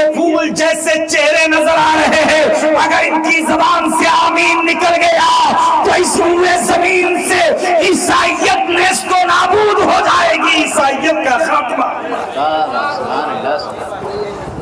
یہ پھول جیسے چہرے نظر آ رہے ہیں، اگر ان کی زبان سے آمین نکل گیا تو اس روئے زمین سے عیسائیت نیست و نابود ہو جائے گی، عیسائیت کا خاتمہ۔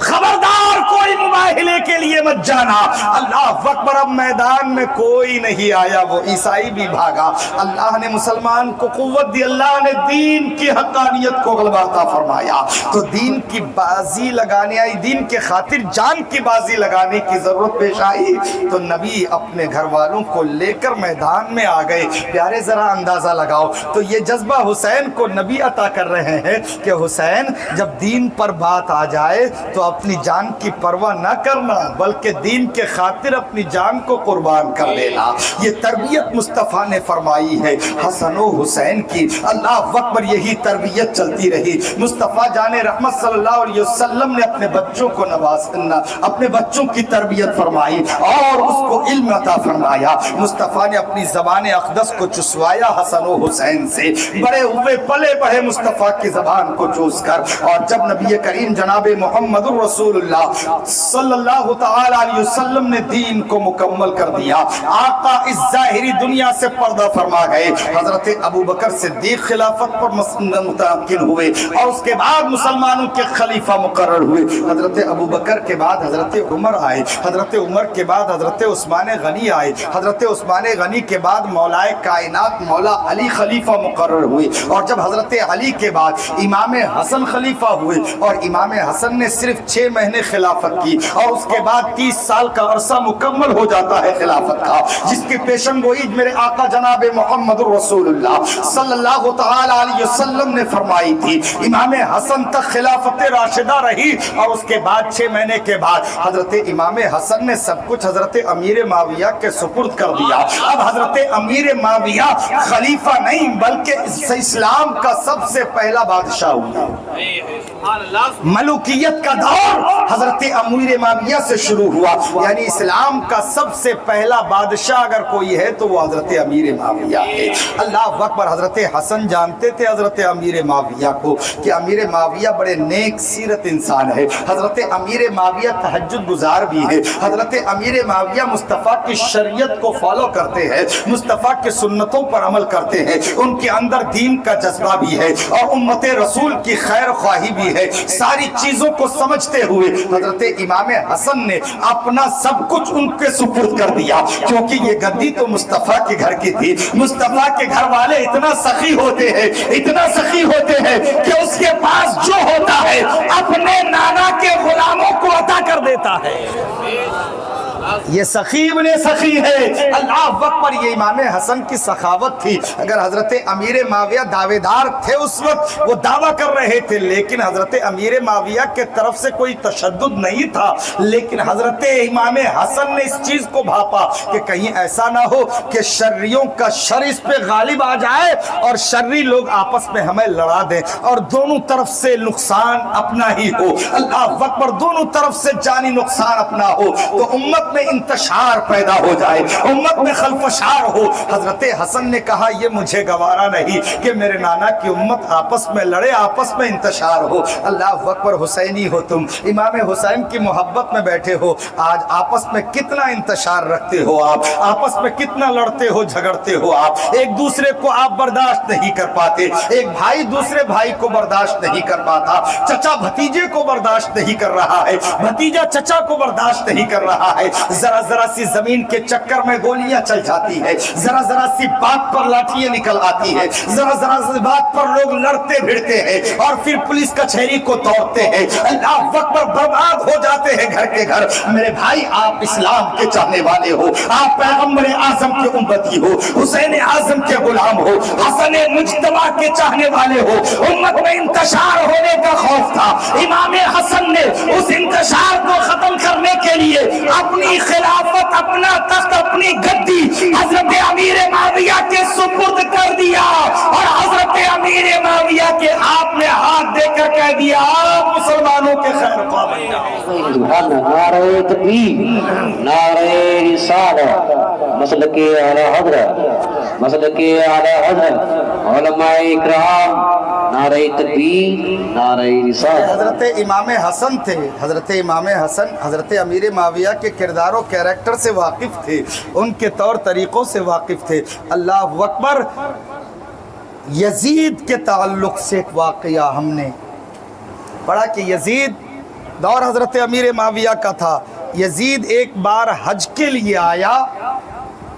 خبردار کوئی مباہلے کے لیے مت جانا۔ اللہ اکبر، اب میدان میں کوئی نہیں آیا، وہ عیسائی بھی بھاگا۔ اللہ نے مسلمان کو قوت دی، اللہ نے دین کی حقانیت کو غلبہ عطا فرمایا، تو دین کی بازی لگانے آئی، دین کے خاطر جان کی بازی لگانے کی ضرورت پیش آئی، تو نبی اپنے گھر والوں کو لے کر میدان میں آ گئے۔ پیارے ذرا اندازہ لگاؤ، تو یہ جذبہ حسین کو نبی عطا کر رہے ہیں کہ حسین جب دین پر بات آ جائے تو اپنی جان کی پرواہ نہ کرنا، بلکہ دین کے خاطر اپنی جان کو قربان کر لینا۔ یہ تربیت مصطفیٰ نے فرمائی ہے حسن و حسین کی۔ اللہ اکبر، یہی تربیت چلتی رہی۔ مصطفیٰ جان رحمت صلی اللہ علیہ وسلم نے اپنے بچوں کو نوازنا، اپنے بچوں کی تربیت فرمائی اور اس کو علم عطا فرمایا۔ مصطفیٰ نے اپنی زبان اقدس کو چسوایا حسن و حسین سے، بڑے ہوئے پلے بڑھے مصطفیٰ کی زبان کو چوس کر، اور جب نبی کریم جناب محمد رسول اللہ صلی اللہ تعالی علیہ وسلم نے دین کو مکمل کر دیا، آقا اس ظاہری دنیا سے پردہ فرما گئے، حضرت ابوبکر صدیق خلافت پر متمکن ہوئے اور اس کے بعد مسلمانوں کے خلیفہ مقرر ہوئے۔ حضرت ابوبکر کے بعد حضرت عمر آئے، حضرت عمر کے بعد حضرت عثمان غنی آئے، حضرت عثمان غنی کے بعد مولائے کائنات مولا علی خلیفہ مقرر ہوئے، اور جب حضرت علی کے بعد امام حسن خلیفہ ہوئے، اور امام حسن نے صرف 6 مہینے خلافت کی، اور اس کے بعد 30 سال کا عرصہ مکمل ہو جاتا ہے خلافت کا، جس کی پیشن گوئی میرے آقا جناب محمد رسول اللہ صلی اللہ تعالی علیہ وسلم نے فرمائی تھی۔ امام حسن تک خلافت راشدہ رہی، اور اس کے بعد 6 مہینے کے بعد حضرت امام حسن نے سب کچھ حضرت امیر معاویہ کے سپرد کر دیا۔ اب حضرت امیر معاویہ خلیفہ نہیں بلکہ اسلام کا سب سے پہلا بادشاہ ہوا۔ ملوکیت کا دور حضرت امیر معاویہ سے شروع ہوا، یعنی اسلام کا سب سے پہلا بادشاہ اگر کوئی ہے تو وہ حضرت امیر معاویہ ہے۔ اللہ اکبر، حضرت حسن جانتے تھے حضرت امیر معاویہ کو کہ امیر معاویہ بڑے نیک سیرت انسان ہے، حضرت امیر معاویہ تہجد گزار بھی ہے، حضرت امیر معاویہ مصطفیٰ کی شریعت کو فالو کرتے ہیں، مصطفیٰ کی سنتوں پر عمل کرتے ہیں، ان کے اندر دین کا جذبہ بھی ہے اور امت رسول کی خیر خواہی بھی ہے۔ ساری چیزوں کو سمجھتے ہوئے حضرت امام حسن نے اپنا سب کچھ ان کے سپرد کر دیا، کیونکہ یہ گدی تو مصطفیٰ کے گھر کی تھی۔ مصطفیٰ کے گھر والے اتنا سخی ہوتے ہیں، اتنا سخی ہوتے ہیں کہ اس کے پاس جو ہوتا ہے اپنے نانا کے غلاموں کو عطا کر دیتا ہے۔ یہ سخی ابن سخی ہے۔ اللہ اکبر، یہ امام حسن کی سخاوت تھی۔ اگر حضرت امیر معاویہ دعوے دار تھے اس وقت، وہ دعویٰ کر رہے تھے، لیکن حضرت امیر معاویہ کے طرف سے کوئی تشدد نہیں تھا، لیکن حضرت امام حسن نے اس چیز کو بھاپا کہ کہیں ایسا نہ ہو کہ شریوں کا شر اس پہ غالب آ جائے اور شری لوگ آپس میں ہمیں لڑا دیں اور دونوں طرف سے نقصان اپنا ہی ہو۔ اللہ اکبر، دونوں طرف سے جانی نقصان اپنا ہو تو امت میں انتشار پیدا ہو جائے، امت میں خلفشار ہو۔ حضرت حسن نے کہا یہ مجھے گوارا نہیں کہ میرے نانا کی امت آپس میں لڑے، آپس میں انتشار ہو۔ اللہ اکبر، حسینی ہو تم، امام حسین کی محبت میں بیٹھے ہو، آج آپس میں کتنا انتشار رکھتے ہو، آپ آپس میں کتنا لڑتے ہو، جھگڑتے ہو، آپ ایک دوسرے کو آپ برداشت نہیں کر پاتے، ایک بھائی دوسرے بھائی کو برداشت نہیں کر پاتا، چچا بھتیجے کو برداشت نہیں کر رہا ہے، بھتیجا چچا کو برداشت نہیں کر رہا ہے، ذرا ذرا سی زمین کے چکر میں گولیاں چل جاتی ہے، ذرا ذرا سی بات پر لاٹھیاں نکل آتی ہے، ذرا ذرا سی بات پر لوگ لڑتے بھڑتے ہیں اور پھر پولیس کچہری کو توڑتے ہیں۔ اللہ اکبر، برباد ہو جاتے ہیں گھر کے گھر۔ میرے بھائی، آپ اسلام کے چاہنے والے ہو، آپ پیغمبر اعظم کے امتی ہو، حسین اعظم کے غلام ہو، حسن مجتبی کے چاہنے والے ہو۔ امت میں انتشار ہونے کا خوف تھا، امام حسن نے اس انتشار کو ختم کرنے کے لیے اپنی خلافت، اپنا تخت، اپنی گدی حضرت امیر معاویہ کے سپرد کر دیا، اور حضرت امیر معاویہ کے آپ نے ہاتھ دے کر کہہ دیا آپ مسلمانوں کے خیر خواہ بن جاؤ۔ نعرہ تکبیر، نعرہ رسالت، مسلک اعلی حضرت، مسلک اعلی حضرت، علماء اکرام، نعرہ تکبیر، نعرہ رسالت۔ حضرت امام حسن تھے، حضرت امام حسن حضرت امیر معاویہ کے کردار و کیریکٹر سے واقف تھے، ان کے طور طریقوں سے واقف تھے۔ اللہ اکبر۔ یزید کے تعلق سے ایک واقعہ ہم نے پڑھا کہ یزید دور حضرت امیر معاویہ کا تھا۔ یزید ایک بار حج کے لیے آیا،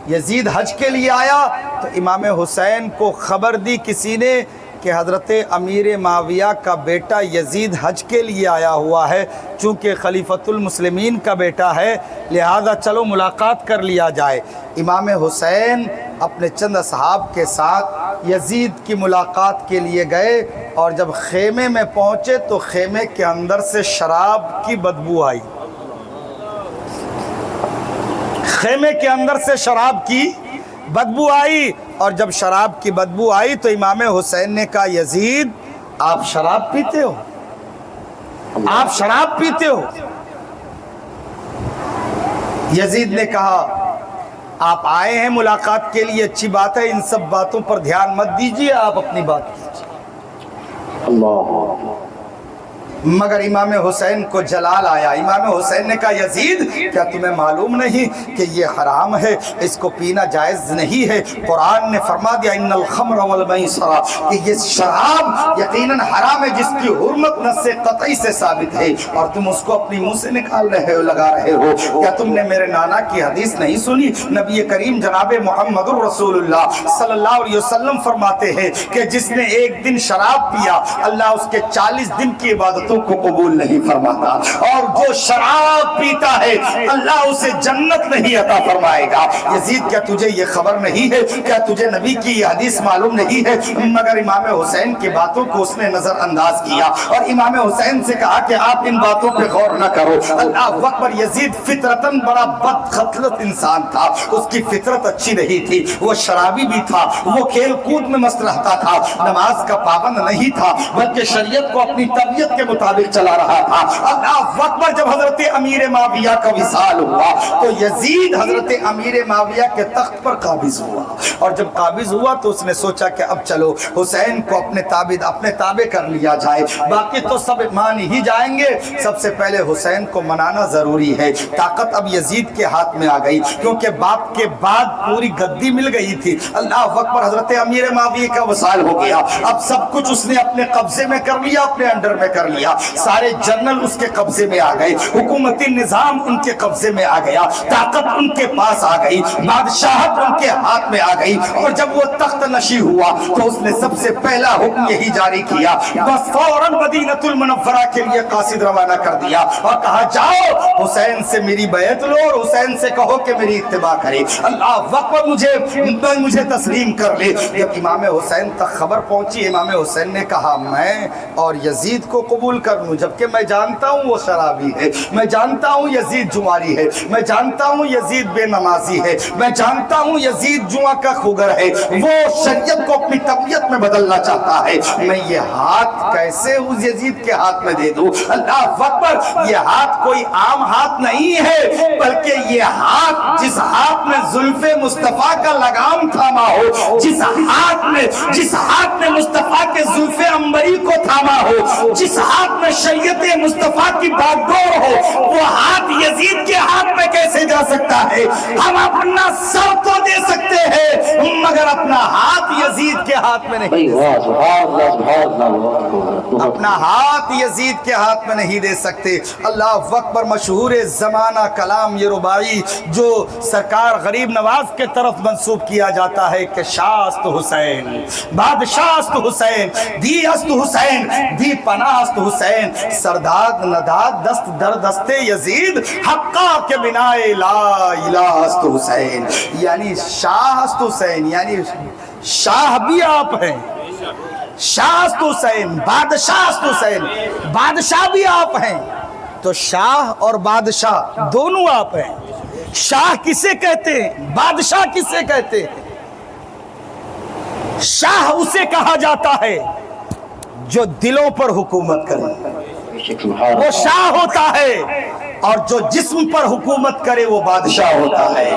یزید حج کے لیے آیا تو امام حسین کو خبر دی کسی نے کہ حضرت امیر معاویہ کا بیٹا یزید حج کے لیے آیا ہوا ہے، چونکہ خلیفۃ المسلمین کا بیٹا ہے لہذا چلو ملاقات کر لیا جائے۔ امام حسین اپنے چند اصحاب کے ساتھ یزید کی ملاقات کے لیے گئے، اور جب خیمے میں پہنچے تو خیمے کے اندر سے شراب کی بدبو آئی، خیمے کے اندر سے شراب کی بدبو آئی، اور جب شراب کی بدبو آئی تو امام حسین نے کہا یزید آپ شراب پیتے ہو، آپ شراب پیتے ہو؟ یزید نے کہا آپ آئے ہیں ملاقات کے لیے، اچھی بات ہے، ان سب باتوں پر دھیان مت دیجیے، آپ اپنی بات کیجیے۔ اللہ۔ مگر امام حسین کو جلال آیا۔ امام حسین نے کہا یزید کیا تمہیں معلوم نہیں کہ یہ حرام ہے، اس کو پینا جائز نہیں ہے؟ قرآن نے فرما دیا ان الخمر والمیسر کہ یہ شراب یقیناً حرام ہے جس کی حرمت نص قطعی سے ثابت ہے، اور تم اس کو اپنی منہ سے نکال رہے ہو، لگا رہے ہو۔ کیا تم نے میرے نانا کی حدیث نہیں سنی؟ نبی کریم جناب محمد الرسول اللہ صلی اللہ علیہ وسلم فرماتے ہیں کہ جس نے ایک دن شراب پیا اللہ اس کے 40 دن کی عبادت کو قبول نہیں فرماتا، اور جو شراب پیتا ہے اللہ اسے جنت نہیں عطا فرمائے گا۔ یزید کیا تجھے یہ خبر نہیں ہے؟ کیا تجھے نبی کی یہ حدیث معلوم نہیں ہے؟ مگر امام حسین کی باتوں کو اس نے نظر انداز کیا، اور امام حسین سے کہا کہ آپ ان باتوں پہ غور نہ کرو۔ اللہ اکبر۔ یزید فطرتاً بڑا بد خصلت انسان تھا، اس کی فطرت اچھی نہیں تھی، وہ شرابی بھی تھا، وہ کھیل کود میں مست رہتا تھا، نماز کا پابند نہیں تھا، بلکہ شریعت کو اپنی طبیعت کے مطابق چلا رہا تھا۔ اللہ اکبر۔ جب حضرت امیر معاویہ کا وصال ہوا تو یزید حضرت امیر معاویہ کے تخت پر قابض ہوا، اور جب قابض ہوا تو اس نے سوچا کہ اب چلو حسین کو اپنے تابع کر لیا جائے، باقی تو سب مان ہی جائیں گے، سب سے پہلے حسین کو منانا ضروری ہے۔ طاقت اب یزید کے ہاتھ میں آ گئی، کیونکہ باپ کے بعد پوری گدی مل گئی تھی۔ اللہ اکبر۔ حضرت امیر معاویہ کا وصال ہو گیا، اب سب کچھ اس نے اپنے قبضے میں کر لیا، اپنے انڈر میں کر لیا، سارے جنرل اس کے قبضے میں آ گئے، حکومتی نظام ان کے قبضے میں آ گیا، طاقت ان کے پاس آ گئی، بادشاہت ان کے ہاتھ میں آ گئی، اور جب وہ تخت نشی ہوا تو اس نے سب سے پہلا حکم یہی جاری کیا، بس فوراً مدینہ المنورہ کے لیے قاصد روانہ کر دیا اور کہا جاؤ حسین سے میری بیعت لو اور حسین سے کہو کہ میری اتباع کرے۔ اللہ اکبر۔ مجھے تسلیم کر لے۔ جب امام حسین تک خبر پہنچی، امام حسین نے کہا میں اور یزید کو قبول کر لوں، جبکہ میں جانتا ہوں وہ شرابی ہے، میں جانتا ہوں یزید جواری ہے، میں جانتا ہوں یزید بے نمازی ہے، میں جانتا ہوں یزید جوا کا خوگر ہے، وہ شریعت کو اپنی طبیعت میں بدلنا چاہتا ہے، میں یہ ہاتھ کیسے اس یزید کے ہاتھ میں دے دوں؟ اللہ اکبر۔ یہ ہاتھ کوئی عام ہاتھ نہیں ہے، بلکہ یہ ہاتھ جس ہاتھ میں زلف مصطفیٰ کا لگام تھاما ہو، جس ہاتھ میں مصطفیٰ کے زلف عنبری کو تھاما ہو، جس ہاتھ میں شریعت مصطفیٰ کی باگڈور ہو، وہ ہاتھ یزید کے ہاتھ میں کیسے جا سکتا ہے؟ ہم اپنا سر تو دے سکتے ہیں مگر اپنا ہاتھ یزید کے ہاتھ میں نہیں، اپنا ہاتھ یزید کے ہاتھ میں نہیں دے سکتے۔ اللہ اکبر۔ مشہور زمانہ کلام یہ رباعی جو سرکار غریب نواز کے طرف منسوب کیا جاتا ہے کہ شاہ است حسین، بادشاہ است حسین، دی است حسین، دی پناہ است حسین، سرداد نداد دست در دست یزید، حقا کے بنا لا الہ است حسین۔ یعنی شاہ است حسین، یعنی شاہ بھی آپ ہیں، شاہ است حسین، بادشاہ است حسین، بادشاہ بھی آپ ہیں۔ تو شاہ اور بادشاہ دونوں آپ ہیں۔ شاہ کسے کہتے ہیں؟ بادشاہ کسے کہتے ہیں؟ شاہ اسے کہا جاتا ہے جو دلوں پر حکومت کرے، وہ شاہ ہوتا ہے، اور جو جسم پر حکومت کرے وہ بادشاہ ہوتا ہے۔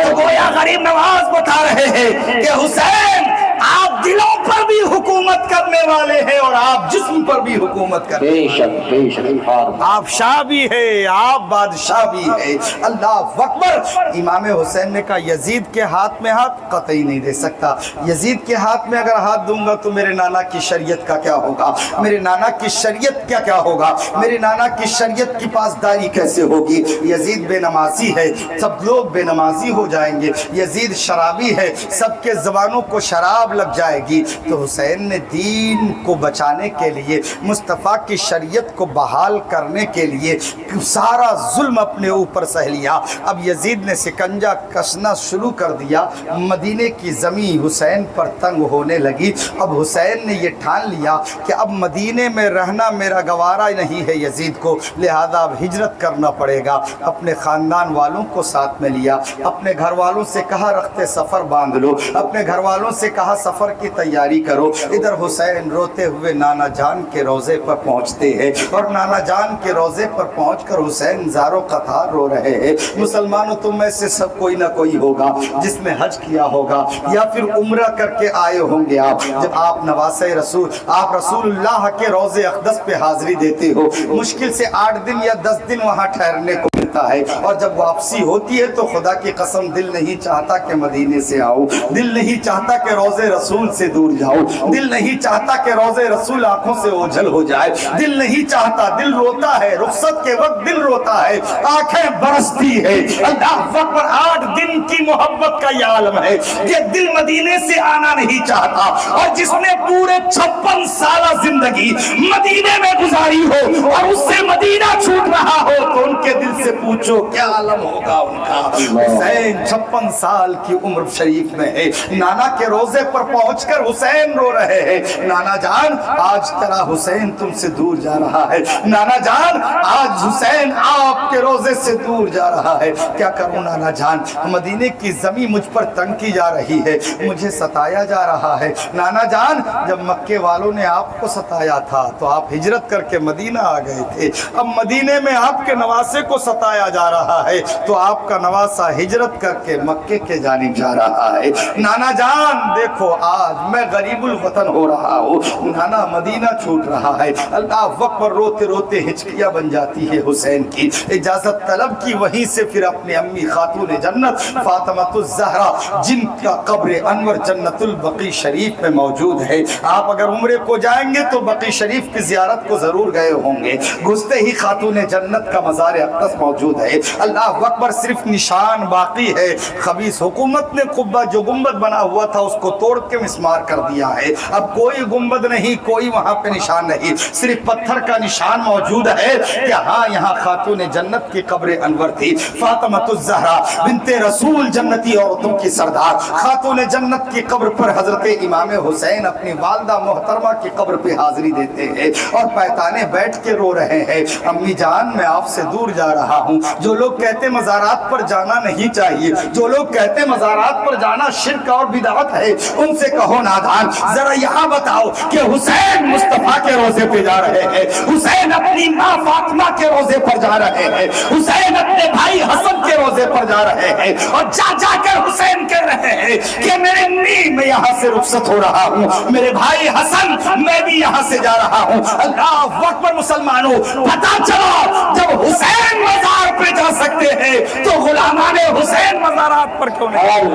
تو گویا غریب نواز بتا رہے ہیں کہ حسین آپ دلوں پر بھی حکومت کرنے والے ہیں اور آپ جسم پر بھی حکومت کرنے بے شک بے شک آپ شاہ بھی ہے آپ بادشاہ بھی ہے اللہ اکبر امام حسین نے کہا یزید کے ہاتھ میں ہاتھ قطعی نہیں دے سکتا یزید کے ہاتھ میں اگر ہاتھ دوں گا تو میرے نانا کی شریعت کا کیا ہوگا میرے نانا کی شریعت کیا ہوگا میرے نانا کی شریعت کی پاسداری کیسے ہوگی یزید بے نمازی ہے سب لوگ بے نمازی ہو جائیں گے یزید شرابی ہے سب کے زبانوں کو شراب لگ جائے گی تو حسین نے دین کو بچانے کے لیے مصطفیٰ کی شریعت کو بحال کرنے کے لیے سارا ظلم اپنے اوپر سہ لیا اب یزید نے سکنجہ کسنا شروع کر دیا مدینے کی زمین حسین پر تنگ ہونے لگی اب حسین نے یہ ٹھان لیا کہ اب مدینے میں رہنا میرا گوارا نہیں ہے یزید کو لہذا اب ہجرت کرنا پڑے گا اپنے خاندان والوں کو ساتھ میں لیا اپنے گھر والوں سے کہا رخت سفر باندھ لو اپنے گھر والوں سے کہا سفر کی تیاری کرو ادھر حسین روتے ہوئے نانا جان کے روزے پر پہنچتے ہیں اور نانا جان کے روزے پر پہنچ کر حسین زارو قطار رو رہے ہیں مسلمانوں تم میں سے سب کوئی نہ کوئی ہوگا جس نے حج کیا ہوگا یا پھر عمرہ کر کے آئے ہوں گے آپ جب آپ نواسے رسول آپ رسول اللہ کے روزے اقدس پہ حاضری دیتے ہو مشکل سے 8 دن یا 10 دن وہاں ٹھہرنے کو ملتا ہے اور جب واپسی ہوتی ہے تو خدا کی قسم دل نہیں چاہتا کہ مدینے سے آؤ دل نہیں چاہتا کہ روزے رسول سے دور جاؤ دل نہیں چاہتا کہ روزے رسول آنکھوں سے اوجھل ہو جائے دل نہیں چاہتا دل روتا ہے رخصت کے وقت دل روتا ہے آنکھیں برستی ہے اللہ اکبر 8 دن کی محبت کا یہ عالم ہے کہ دل مدینے سے آنا نہیں چاہتا اور جس نے پورے 56 سالہ زندگی مدینے میں گزاری ہو اور اس سے مدینہ چھوٹ رہا ہو تو ان کے دل سے پوچھو کیا عالم ہوگا ان کا حسین 56 سال کی عمر شریف میں ہے نانا کے روزے پر پہنچ کر حسین رو رہے ہیں نانا جان آج تیرا حسین تم سے دور جا رہا ہے نانا جان آج حسین آپ کے روزے سے دور جا رہا ہے کیا کروں نانا جان مدینے کی زمین مجھ پر تنگ کی جا رہی ہے مجھے ستایا جا رہا ہے نانا جان جب مکے والوں نے آپ کو ستایا تھا تو آپ ہجرت کر کے مدینہ آ گئے تھے اب مدینے میں آپ کے نواسے کو ستایا جا رہا ہے تو آپ کا نواسا ہجرت کر کے مکے کے جانب جا رہا ہے نانا جان دیکھو آج میں غریب الوطن ہو رہا ہوں نانا مدینہ چھوٹ رہا ہے اللہ وقت پر روتے روتے ہچکیاں بن جاتی ہے حسین کی اجازت طلب کی وہیں سے پھر اپنی امی خاتون جنت فاطمۃ الزہرا جن کا قبر انور جنت البقیع شریف میں موجود ہے آپ اگر عمرے کو جائیں گے تو بقیع شریف کی زیارت کو ضرور گئے ہوں گے گھستے ہی خاتون جنت کا مزار اقدس موجود ہے اللہ اکبر صرف نشان باقی ہے خبیث حکومت نے قبہ جو گنبد بنا ہوا تھا اس کو توڑ کے مسمار کر دیا ہے اب کوئی گنبد نہیں کوئی وہاں پہ نشان نہیں صرف پتھر کا نشان موجود ہے کہ ہاں یہاں خاتون جنت کی قبر انور تھی فاطمۃ الزہرا بنت رسول جنتی عورتوں کی سردار خاتون جنت کی قبر پر حضرت امام حسین اپنی والدہ محترمہ کی قبر پہ حاضری دیتے ہیں اور پیتانے بیٹھ کے رو رہے ہیں امی جان میں آپ سے دور جا رہا ہوں جو لوگ کہتے مزارات پر جانا نہیں چاہیے جو لوگ کہتے مزارات پر جانا شرک اور بدعت ہے ان سے کہو نادان ذرا یہاں بتاؤ کہ حسین مصطفیٰ کے روزے پہ جا رہے ہیں حسین اپنی ماں فاطمہ کے روزے پر جا رہے ہیں حسین اپنے بھائی حسن کے روزے پر جا رہے ہیں اور جا جا کر حسین کہہ رہے ہیں کہ میرے امی میں یہاں سے رخصت ہو رہا ہوں میرے بھائی حسن میں بھی یہاں سے جا رہا ہوں اللہ اکبر مسلمانوں پتہ چلا جب حسین مزار پہ جا سکتے ہیں تو غلامان حسین مزارات پر کیوں نہیں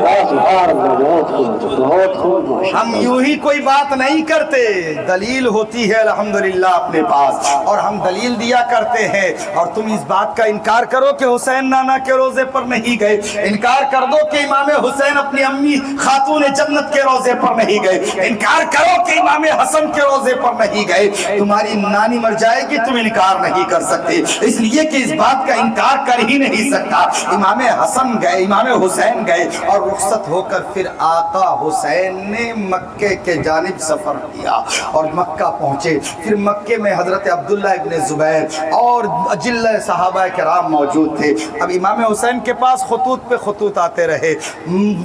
ہم یوں ہی کوئی بات نہیں کرتے دلیل ہوتی ہے الحمدللہ اپنے پاس اور ہم دلیل دیا کرتے ہیں اور تم اس بات کا انکار کرو کہ حسین نانا کے روزے پر نہیں گئے انکار کر دو کہ امام حسین اپنی امی خاتون جنت کے روزے پر نہیں گئے انکار کرو کہ امام حسن کے روزے پر نہیں گئے تمہاری نانی مر جائے گی تم انکار نہیں کر سکتے اس لیے کہ اس بات کا انکار کر ہی نہیں سکتا امام حسن گئے امام حسین گئے اور رخصت ہو کر پھر آقا حسین نے مکے کے جانب سفر کیا اور مکہ پہنچے پھر مکے میں حضرت عبداللہ ابن زبیر اور اجل صحابہ کرام موجود تھے اب امام حسین کے پاس خطوط پہ خطوط آتے رہے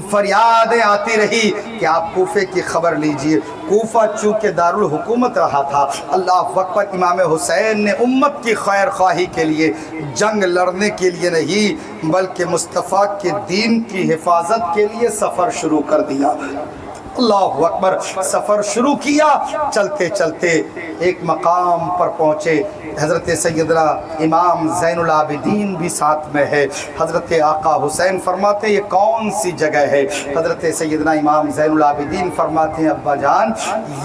فریادیں آتی رہی کہ آپ کوفے کی خبر لیجئے کوفہ چونکہ دارالحکومت رہا تھا اللہ اکبر امام حسین نے امت کی خیر خواہی کے لیے جنگ لڑنے کے لیے نہیں بلکہ مصطفیٰ کے دین کی حفاظت کے لیے سفر شروع کر دیا اللہ اکبر. سفر شروع کیا, چلتے چلتے ایک مقام پر پہنچے. حضرت سیدنا امام زین العابدین بھی ساتھ میں ہے. حضرت آقا حسین فرماتے ہیں یہ کون سی جگہ ہے؟ حضرت سیدنا امام زین العابدین فرماتے ہیں ابا جان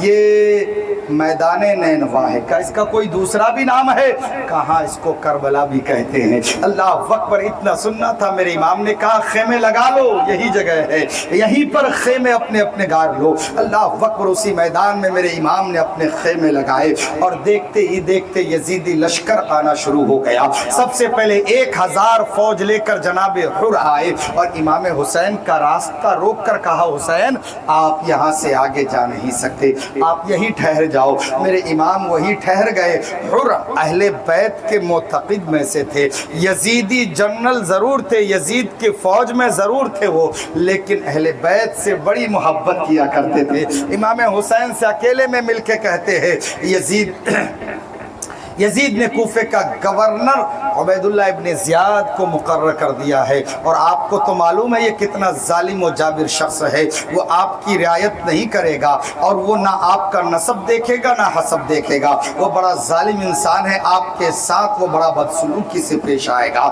یہ میدان نینوا ہے. کیا اس کا کوئی دوسرا بھی نام ہے؟ کہاں اس کو کربلا بھی کہتے ہیں. اللہ اکبر. اتنا سننا تھا, میرے امام نے کہا خیمے لگا لو, یہی جگہ ہے, یہیں پر خیمے اپنے اپنے گاڑ لو. اللہ اکبر. اسی میدان میں میرے امام نے اپنے خیمے لگائے اور دیکھتے ہی دیکھتے یزیدی لشکر آنا شروع ہو گیا. سب سے پہلے 1000 فوج لے کر جناب حر آئے اور امام حسین کا راستہ روک کر کہا حسین آپ یہاں سے آگے جا نہیں سکتے, آپ یہیں ٹھہر جاؤ. میرے امام وہیں ٹھہر گئے. حر اہل بیت کے معتقد میں سے تھے, یزیدی جنرل ضرور تھے, یزید کے فوج میں ضرور تھے وہ, لیکن اہل بیت سے بڑی محبت کیا کرتے تھے. امام حسین سے اکیلے میں مل کے کہتے ہیں یزید نے کوفے کا گورنر عبید اللہ ابن زیاد کو مقرر کر دیا ہے, اور آپ کو تو معلوم ہے یہ کتنا ظالم و جابر شخص ہے. وہ آپ کی رعایت نہیں کرے گا, اور وہ نہ آپ کا نسب دیکھے گا نہ حسب دیکھے گا. وہ بڑا ظالم انسان ہے, آپ کے ساتھ وہ بڑا بدسلوکی سے پیش آئے گا.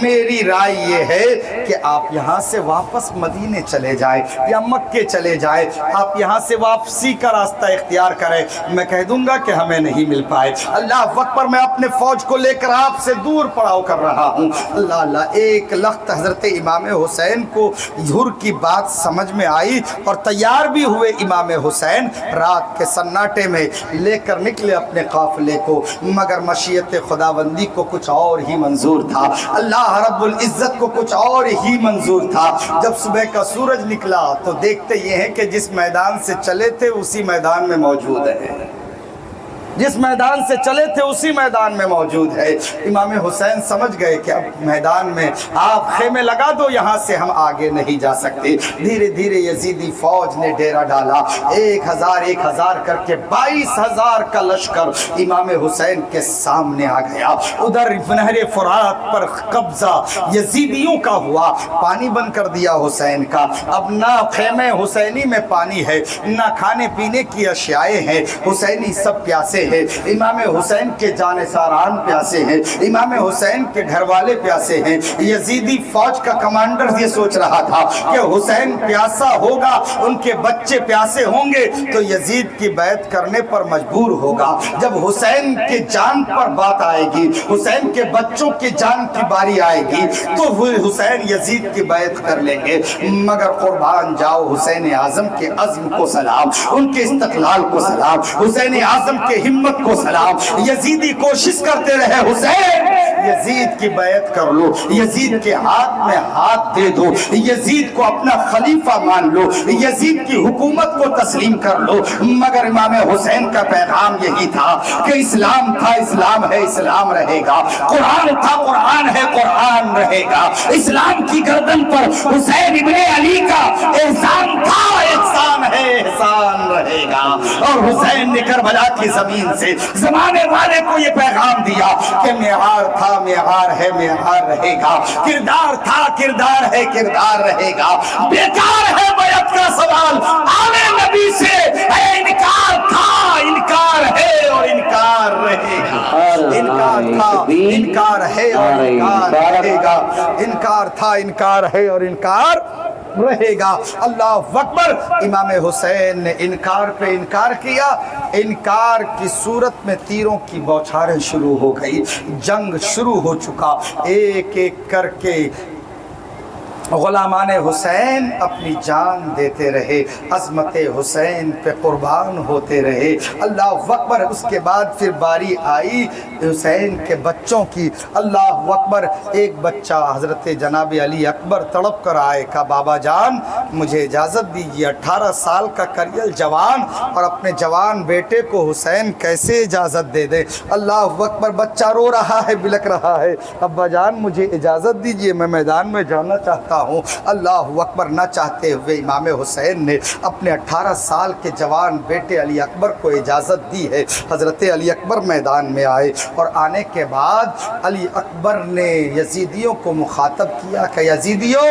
میری رائے یہ ہے کہ آپ یہاں سے واپس مدینے چلے جائیں یا مکے چلے جائیں, آپ یہاں سے واپسی کا راستہ اختیار کریں. میں کہہ دوں گا کہ ہمیں نہیں مل پائے. اللہ وقت پر میں اپنے فوج کو لے کر آپ سے دور پڑاؤ کر رہا ہوں. اللہ اللہ. ایک لخت حضرت امام حسین کو حر کی بات سمجھ میں آئی اور تیار بھی ہوئے. امام حسین رات کے سناٹے میں لے کر نکلے اپنے قافلے کو, مگر مشیت خداوندی کو کچھ اور ہی منظور تھا, اللہ رب العزت کو کچھ اور ہی منظور تھا. جب صبح کا سورج نکلا تو دیکھتے یہ ہیں کہ جس میدان سے چلے تھے اسی میدان میں موجود ہے, جس میدان سے چلے تھے اسی میدان میں موجود ہے. امام حسین سمجھ گئے کہ اب میدان میں آپ خیمے لگا دو, یہاں سے ہم آگے نہیں جا سکتے. دھیرے دھیرے یزیدی فوج نے ڈیرا ڈالا. 1000 کر کے 22000 کا لشکر امام حسین کے سامنے آ گیا. ادھر نہر فرات پر قبضہ یزیدیوں کا ہوا, پانی بند کر دیا حسین کا. اب نہ خیمے حسینی میں پانی ہے, نہ کھانے پینے کی اشیاء ہیں. حسینی سب پیاسے ہیں, امام حسین کے جانثاران پیاسے ہیں, امام حسین کے گھر والے پیاسے ہیں. یزیدی فوج کا کمانڈر یہ سوچ رہا تھا کہ حسین پیاسا ہوگا, ان کے بچے پیاسے ہوں گے تو یزید کی بیعت کرنے پر مجبور ہوگا. جب حسین کے جان پر بات آئے گی, حسین کے بچوں کی جان کی باری آئے گی تو حسین یزید کی بیعت کر لیں گے. مگر قربان جاؤ حسین اعظم کے عزم کو سلام, ان کے استقلال کو سلام, حسین اعظم کے ہمت کو سلام. یزیدی کوشش کرتے رہے حسین یزید کی بیعت کر لو, یزید کے ہاتھ میں ہاتھ دے دو, یزید کو اپنا خلیفہ مان لو, یزید کی حکومت کو تسلیم کر لو. مگر امام حسین کا پیغام یہی تھا کہ اسلام تھا, اسلام ہے, اسلام رہے گا. قرآن تھا, قرآن ہے, قرآن رہے گا. اسلام کی گردن پر حسین ابن علی کا احسان تھا, احسان ہے, احسان رہے گا. اور حسین نے کربلا کی زمین سے زمانے والے کو یہ پیغام دیا کہ معیار تھا, معیار ہے, معیار رہے گا. کردار تھا, کردار ہے, کردار رہے گا. بیکار ہے بیعت کا سوال آنے نبی سے, انکار تھا, انکار ہے اور انکار رہے گا. انکار تھا, انکار ہے اور انکار رہے گا. انکار تھا, انکار ہے اور انکار رہے گا. اللہ اکبر. امام حسین نے انکار پہ انکار کیا. انکار کی صورت میں تیروں کی بوچھاریں شروع ہو گئی. جنگ شروع ہو چکا. ایک ایک کر کے غلامان حسین اپنی جان دیتے رہے, عظمت حسین پہ قربان ہوتے رہے. اللہ اکبر. اس کے بعد پھر باری آئی حسین کے بچوں کی. اللہ اکبر. ایک بچہ حضرت جناب علی اکبر تڑپ کر آئے, کہا بابا جان مجھے اجازت دیجیے, 18 سال کا کریل جوان اور اپنے جوان بیٹے کو حسین کیسے اجازت دے دے. اللہ اکبر. بچہ رو رہا ہے, بلک رہا ہے, ابا جان مجھے اجازت دیجیے, میں میدان میں جانا چاہتا ہوں. اللہ اکبر. نہ چاہتے ہوئے امام حسین نے اپنے 18 سال کے جوان بیٹے علی اکبر کو اجازت دی ہے. حضرت علی اکبر میدان میں آئے اور آنے کے بعد علی اکبر نے یزیدیوں کو مخاطب کیا کہ یزیدیوں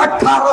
18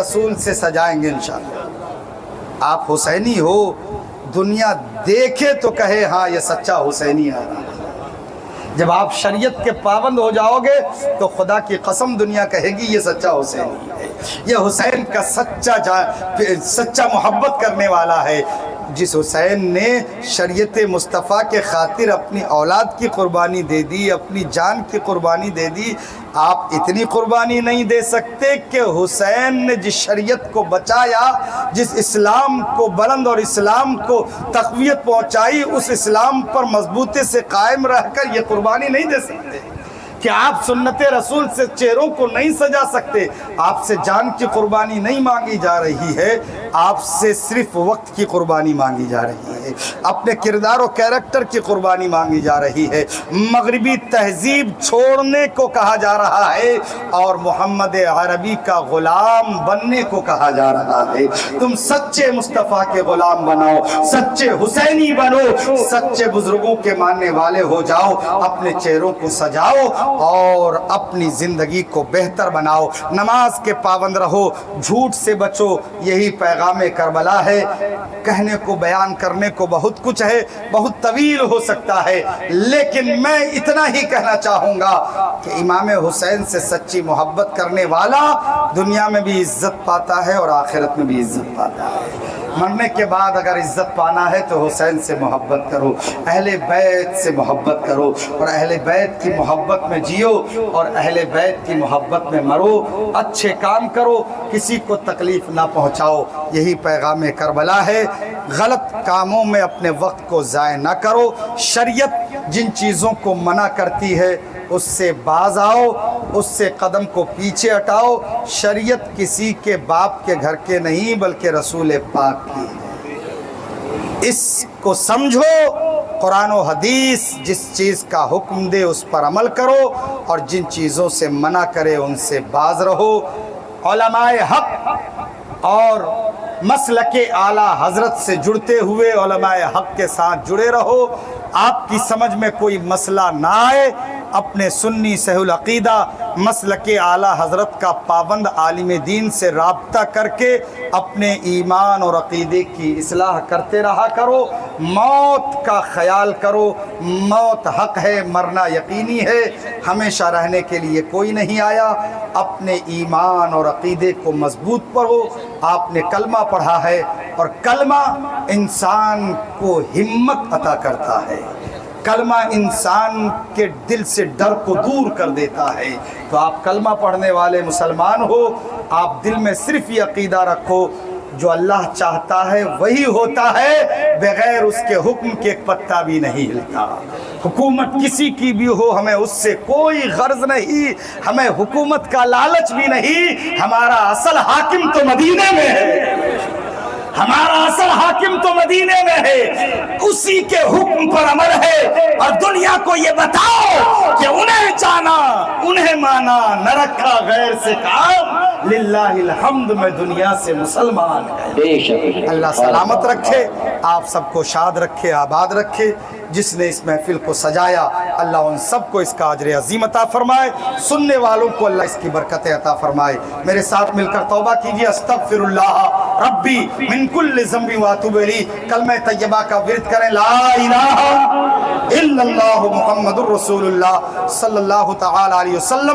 رسول سے سجائیں گے انشاءاللہ۔ آپ حسینی ہو، دنیا دیکھے تو کہے ہاں یہ سچا حسینی آ رہا ہے۔ جب آپ شریعت کے پابند ہو جاؤ گے تو خدا کی قسم دنیا کہے گی یہ سچا حسینی ہے، یہ حسین کا سچا محبت کرنے والا ہے۔ جس حسین نے شریعت مصطفیٰ کے خاطر اپنی اولاد کی قربانی دے دی، اپنی جان کی قربانی دے دی، آپ اتنی قربانی نہیں دے سکتے کہ حسین نے جس شریعت کو بچایا، جس اسلام کو بلند اور اسلام کو تقویت پہنچائی، اس اسلام پر مضبوطی سے قائم رہ کر یہ قربانی نہیں دے سکتے کہ آپ سنت رسول سے چہروں کو نہیں سجا سکتے۔ آپ سے جان کی قربانی نہیں مانگی جا رہی ہے، آپ سے صرف وقت کی قربانی مانگی جا رہی ہے، اپنے کردار و کیریکٹر کی قربانی مانگی جا رہی ہے، مغربی تہذیب چھوڑنے کو کہا جا رہا ہے اور محمد عربی کا غلام بننے کو کہا جا رہا ہے۔ تم سچے مصطفیٰ کے غلام بناؤ، سچے حسینی بنو، سچے بزرگوں کے ماننے والے ہو جاؤ، اپنے چہروں کو سجاؤ اور اپنی زندگی کو بہتر بناؤ، نماز کے پابند رہو، جھوٹ سے بچو، یہی پیغام کربلا ہے۔ کہنے کو بیان کرنے کو بہت کچھ ہے، بہت طویل ہو سکتا ہے، لیکن میں اتنا ہی کہنا چاہوں گا کہ امام حسین سے سچی محبت کرنے والا دنیا میں بھی عزت پاتا ہے اور آخرت میں بھی عزت پاتا ہے۔ مرنے کے بعد اگر عزت پانا ہے تو حسین سے محبت کرو، اہل بیت سے محبت کرو اور اہل بیت کی محبت میں جیو اور اہل بیت کی محبت میں مرو، اچھے کام کرو، کسی کو تکلیف نہ پہنچاؤ، یہی پیغام کربلا ہے۔ غلط کاموں میں اپنے وقت کو ضائع نہ کرو، شریعت جن چیزوں کو منع کرتی ہے اس سے باز آؤ، اس سے قدم کو پیچھے ہٹاؤ۔ شریعت کسی کے باپ کے گھر کے نہیں بلکہ رسول پاک کی ہے، اس کو سمجھو۔ قرآن و حدیث جس چیز کا حکم دے اس پر عمل کرو اور جن چیزوں سے منع کرے ان سے باز رہو۔ علماء حق اور مسلک اعلیٰ حضرت سے جڑتے ہوئے علماء حق کے ساتھ جڑے رہو۔ آپ کی سمجھ میں کوئی مسئلہ نہ آئے، اپنے سنی صحیح العقیدہ مسلک اعلیٰ حضرت کا پابند عالم دین سے رابطہ کر کے اپنے ایمان اور عقیدے کی اصلاح کرتے رہا کرو۔ موت کا خیال کرو، موت حق ہے، مرنا یقینی ہے، ہمیشہ رہنے کے لیے کوئی نہیں آیا۔ اپنے ایمان اور عقیدے کو مضبوط پڑھو۔ آپ نے کلمہ پڑھا ہے اور کلمہ انسان کو ہمت عطا کرتا ہے، کلمہ انسان کے دل سے ڈر کو دور کر دیتا ہے۔ تو آپ کلمہ پڑھنے والے مسلمان ہو، آپ دل میں صرف یہ عقیدہ رکھو جو اللہ چاہتا ہے وہی ہوتا ہے، بغیر اس کے حکم کے ایک پتا بھی نہیں ہلتا۔ حکومت کسی کی بھی ہو، ہمیں اس سے کوئی غرض نہیں، ہمیں حکومت کا لالچ بھی نہیں۔ ہمارا اصل حاکم تو مدینے میں ہے، ہمارا اصل حاکم تو مدینے میں ہے، اسی کے حکم پر عمل ہے۔ اور دنیا کو یہ بتاؤ کہ انہیں جانا، انہیں مانا، نہ رکھا غیر سے کام، للہ الحمد میں دنیا سے مسلمان ہے۔ اللہ سلامت رکھے، آپ سب کو شاد رکھے، آباد رکھے۔ جس نے اس محفل کو سجایا اللہ ان سب کو اس کا اجر عظیم عطا فرمائے، سننے والوں کو اللہ اس کی برکتیں عطا فرمائے۔ میرے ساتھ مل کر توبہ کیجیے، استغفر اللہ ربی من کل ذنب واتوب الیہ۔ کلمہ طیبہ کا ورد کریں، لا الہ الا اللہ محمد الرسول اللہ صلی اللہ تعالی علیہ وسلم۔